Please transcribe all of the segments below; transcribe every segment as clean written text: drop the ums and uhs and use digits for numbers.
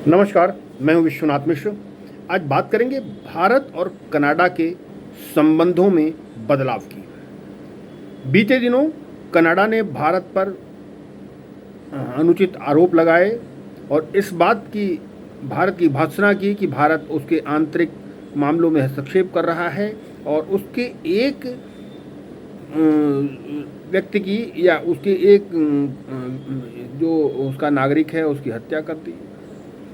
नमस्कार, मैं हूं विश्वनाथ मिश्र। आज बात करेंगे भारत और कनाडा के संबंधों में बदलाव की। बीते दिनों कनाडा ने भारत पर अनुचित आरोप लगाए और इस बात की भारत की भर्त्सना की कि भारत उसके आंतरिक मामलों में हस्तक्षेप कर रहा है और उसके एक व्यक्ति की या उसके एक जो उसका नागरिक है उसकी हत्या कर दी।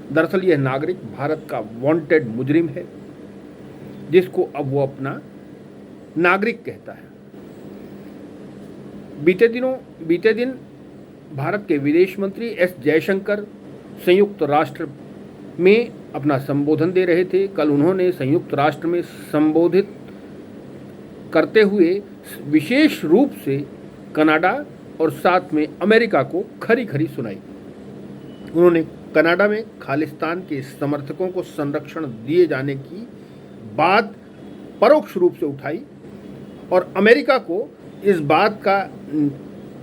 दरअसल यह नागरिक भारत का वांटेड मुजरिम है जिसको अब वो अपना नागरिक कहता है। बीते दिन भारत के विदेश मंत्री एस जयशंकर संयुक्त राष्ट्र में अपना संबोधन दे रहे थे। कल उन्होंने संयुक्त राष्ट्र में संबोधित करते हुए विशेष रूप से कनाडा और साथ में अमेरिका को खरी खरी सुनाई। उन्होंने कनाडा में खालिस्तान के समर्थकों को संरक्षण दिए जाने की बात परोक्ष रूप से उठाई और अमेरिका को इस बात का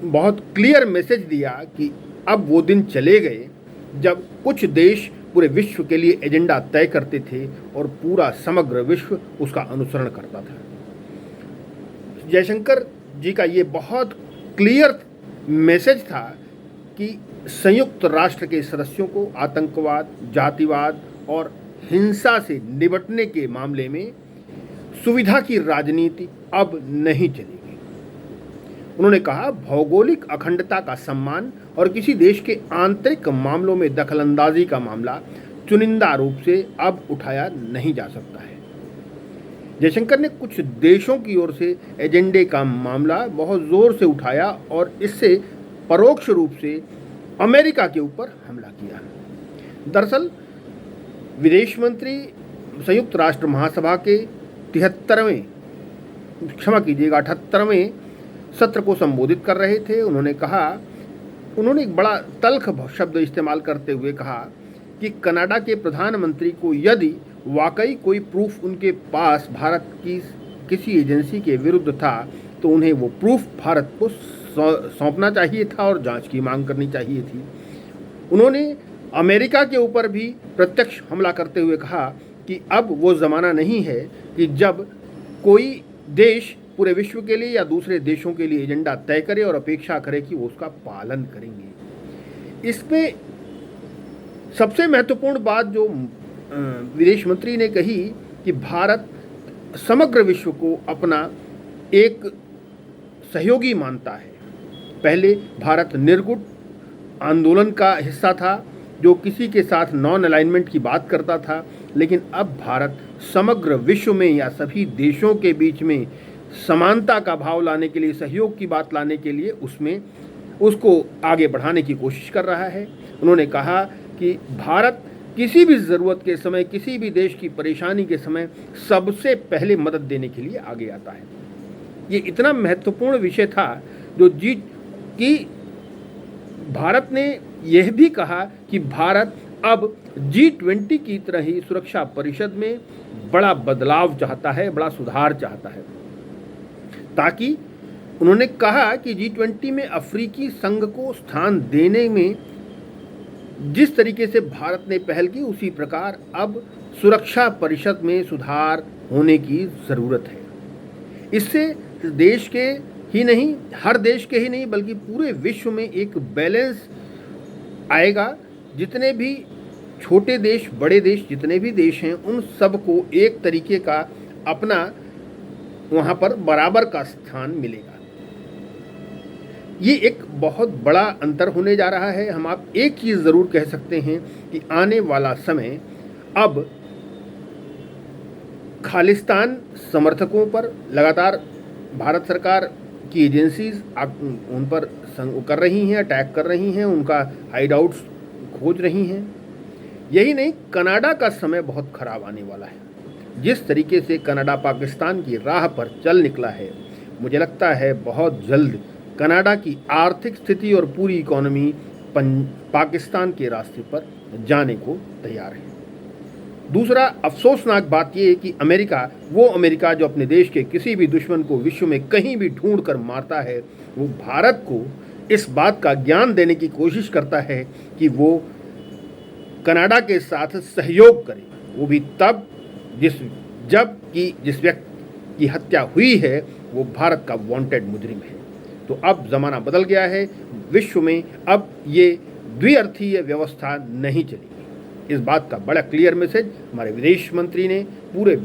बहुत क्लियर मैसेज दिया कि अब वो दिन चले गए जब कुछ देश पूरे विश्व के लिए एजेंडा तय करते थे और पूरा समग्र विश्व उसका अनुसरण करता था। जयशंकर जी का ये बहुत क्लियर मैसेज था कि संयुक्त राष्ट्र के सदस्यों को आतंकवाद, जातिवाद और हिंसा से निपटने के मामले में सुविधा की राजनीति अब नहीं चलेगी। उन्होंने कहा, भौगोलिक अखंडता का सम्मान और किसी देश के आंतरिक मामलों में दखलंदाजी का मामला चुनिंदा रूप से अब उठाया नहीं जा सकता है। जयशंकर ने कुछ देशों की ओर से एजेंडे का मामला बहुत जोर से उठाया और इससे परोक्ष रूप से अमेरिका के ऊपर हमला किया। दरअसल विदेश मंत्री संयुक्त राष्ट्र महासभा के 78वें सत्र को संबोधित कर रहे थे। उन्होंने एक बड़ा तल्ख शब्द इस्तेमाल करते हुए कहा कि कनाडा के प्रधानमंत्री को यदि वाकई कोई प्रूफ उनके पास भारत की किसी एजेंसी के विरुद्ध था तो उन्हें वो प्रूफ भारत को सौंपना चाहिए था और जांच की मांग करनी चाहिए थी। उन्होंने अमेरिका के ऊपर भी प्रत्यक्ष हमला करते हुए कहा कि अब वो ज़माना नहीं है कि जब कोई देश पूरे विश्व के लिए या दूसरे देशों के लिए एजेंडा तय करे और अपेक्षा करे कि वो उसका पालन करेंगे। इसमें सबसे महत्वपूर्ण बात जो विदेश मंत्री ने कही कि भारत समग्र विश्व को अपना एक सहयोगी मानता है। पहले भारत निर्गुट आंदोलन का हिस्सा था जो किसी के साथ नॉन अलाइनमेंट की बात करता था, लेकिन अब भारत समग्र विश्व में या सभी देशों के बीच में समानता का भाव लाने के लिए, सहयोग की बात लाने के लिए उसको आगे बढ़ाने की कोशिश कर रहा है। उन्होंने कहा कि भारत किसी भी ज़रूरत के समय, किसी भी देश की परेशानी के समय सबसे पहले मदद देने के लिए आगे आता है। ये इतना महत्वपूर्ण विषय था कि भारत ने यह भी कहा कि भारत अब G20 की तरह ही सुरक्षा परिषद में बड़ा बदलाव चाहता है, बड़ा सुधार चाहता है, ताकि उन्होंने कहा कि G20 में अफ्रीकी संघ को स्थान देने में जिस तरीके से भारत ने पहल की उसी प्रकार अब सुरक्षा परिषद में सुधार होने की ज़रूरत है। इससे देश के ही नहीं, हर देश के ही नहीं बल्कि पूरे विश्व में एक बैलेंस आएगा। जितने भी छोटे देश, बड़े देश, जितने भी देश हैं उन सबको एक तरीके का अपना वहाँ पर बराबर का स्थान मिलेगा। ये एक बहुत बड़ा अंतर होने जा रहा है। हम आप एक चीज़ ज़रूर कह सकते हैं कि आने वाला समय अब खालिस्तान समर्थकों पर लगातार भारत सरकार की एजेंसीज उन पर कर रही हैं, अटैक कर रही हैं, उनका हाइड आउट्स खोज रही हैं। यही नहीं, कनाडा का समय बहुत ख़राब आने वाला है। जिस तरीके से कनाडा पाकिस्तान की राह पर चल निकला है, मुझे लगता है बहुत जल्द कनाडा की आर्थिक स्थिति और पूरी इकोनॉमी पाकिस्तान के रास्ते पर जाने को तैयार है। दूसरा अफसोसनाक बात यह है कि अमेरिका जो अपने देश के किसी भी दुश्मन को विश्व में कहीं भी ढूंढ कर मारता है, वो भारत को इस बात का ज्ञान देने की कोशिश करता है कि वो कनाडा के साथ सहयोग करे, वो भी तब जिस व्यक्ति की हत्या हुई है वो भारत का वांटेड मुजरिम है। तो अब ज़माना बदल गया है, विश्व में अब ये द्विअर्थीय व्यवस्था नहीं चलेगी। इस बात का बड़ा क्लियर मैसेज हमारे विदेश मंत्री ने पूरे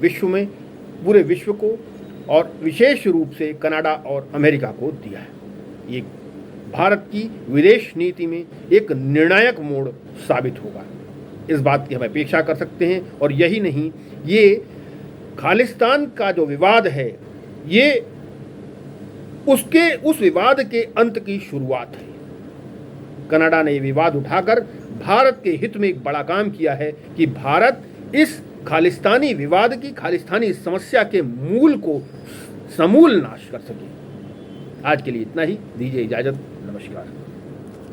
विश्व को और विशेष रूप से कनाडा और अमेरिका को दिया है। ये भारत की विदेश नीति में एक निर्णायक मोड़ साबित होगा, इस बात की हम अपेक्षा कर सकते हैं। और यही नहीं, ये खालिस्तान का जो विवाद है ये उस विवाद के अंत की शुरुआत है। कनाडा ने ये विवाद उठाकर भारत के हित में एक बड़ा काम किया है कि भारत इस खालिस्तानी विवाद की, खालिस्तानी समस्या के मूल को समूल नाश कर सके। आज के लिए इतना ही, दीजिए इजाजत, नमस्कार।